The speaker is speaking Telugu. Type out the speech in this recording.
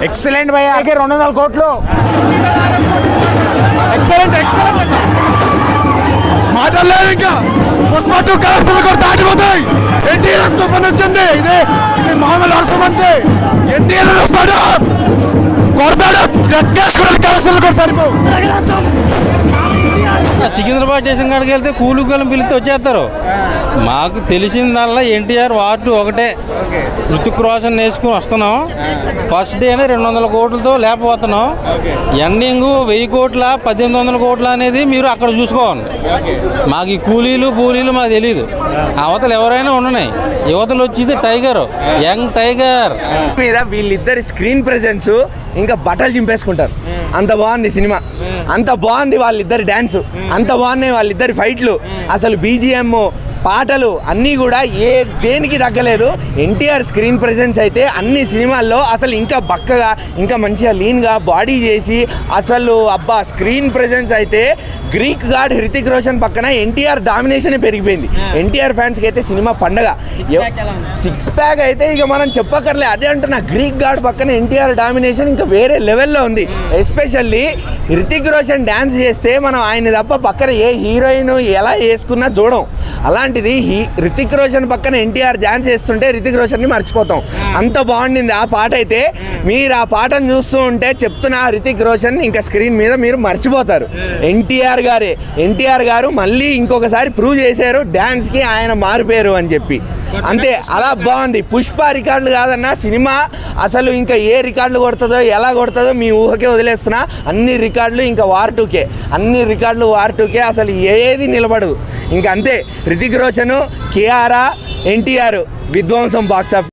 ఎక్సలెంట్ భయ్యా, 200 కోట్లు. ఎక్సలెంట్ ఎక్సలెంట్, మాటలేదు ఇంకా. పుష్ప 2 కలెక్షన్లు కూడా దాటిపోతాయి. ఎన్టీఆర్ తుఫాన్ వచ్చింది. ఇది మామూలు అవసరం అంతే. ఎన్టీఆర్ వస్తాడు, కొడతాడు, కలెక్షన్లు కూడా సరిపోవు. సికింద్రాబాద్ స్టేషన్ కాడికి వెళ్తే కూలికలను పిలిస్తే వచ్చేస్తారు. మాకు తెలిసిందల్లా ఎన్టీఆర్ వార్ 2 ఒకటే. ఋతిక్ రోషన్ వేసుకుని వస్తున్నాం. ఫస్ట్ డేనే 200 కోట్లతో లేకపోతున్నాం. ఎండింగ్ 1000 కోట్ల 1800 కోట్ల అనేది మీరు అక్కడ చూసుకోవాలి. మాకు ఈ కూలీలు పూలీలు మాకు తెలియదు. అవతలు ఎవరైనా ఉన్నాయి. యువతలు వచ్చేది టైగర్, యంగ్ టైగర్ మీద వీళ్ళిద్దరి స్క్రీన్ ప్రెజెన్స్ ఇంకా బట్టలు చింపేసుకుంటారు. అంత బాగుంది సినిమా, అంత బాగుంది వాళ్ళిద్దరి డ్యాన్స్, అంత బాగున్నాయి వాళ్ళిద్దరి ఫైట్లు. అసలు బీజిఎం, పాటలు అన్నీ కూడా దేనికి తగ్గలేదు. ఎన్టీఆర్ స్క్రీన్ ప్రెజెన్స్ అయితే అన్ని సినిమాల్లో అసలు ఇంకా బక్కగా, ఇంకా మంచిగా లీన్గా బాడీ చేసి అసలు అబ్బా స్క్రీన్ ప్రెజెన్స్ అయితే గ్రీక్ గాడ్ హృతిక్ రోషన్ పక్కన ఎన్టీఆర్ డామినేషన్ పెరిగిపోయింది. ఎన్టీఆర్ ఫ్యాన్స్కి అయితే సినిమా పండగ. 6 ప్యాక్ అయితే ఇక మనం చెప్పక్కర్లే. అదే అంటున్నా, గ్రీక్ గాడ్ పక్కన ఎన్టీఆర్ డామినేషన్ ఇంకా వేరే లెవెల్లో ఉంది. ఎస్పెషల్లీ హృతిక్ రోషన్ డ్యాన్స్ చేస్తే మనం ఆయన తప్ప పక్కన ఏ హీరోయిన్ ఎలా వేసుకున్నా చూడం. అలాంటిది హృతిక్ రోషన్ పక్కన ఎన్టీఆర్ డ్యాన్స్ చేస్తుంటే హృతిక్ రోషన్ని మర్చిపోతాం. అంత బాగుండింది ఆ పాట అయితే. మీరు ఆ పాటను చూస్తూ ఉంటే చెప్తున్నా, హృతిక్ రోషన్ ఇంకా స్క్రీన్ మీద మీరు మర్చిపోతారు. ఎన్టీఆర్ గారు మళ్ళీ ఇంకొకసారి ప్రూవ్ చేశారు డ్యాన్స్కి ఆయన మారిపోయారు అని చెప్పి. అంతే, అలా బాగుంది. పుష్ప రికార్డులు కాదన్నా సినిమా అసలు ఇంకా ఏ రికార్డులు కొడుతుందో ఎలా కొడుతుందో మీ ఊహకే వదిలేస్తున్నా. అన్ని రికార్డులు ఇంకా వార్ 2కే, అన్ని రికార్డులు వార్ 2కే. అసలు ఏది నిలబడదు. ఇంకా అంతే, హృతిక్ రోషన్, కియారా, ఎన్టీఆర్ విధ్వంసం బాక్స్ ఆఫీస్.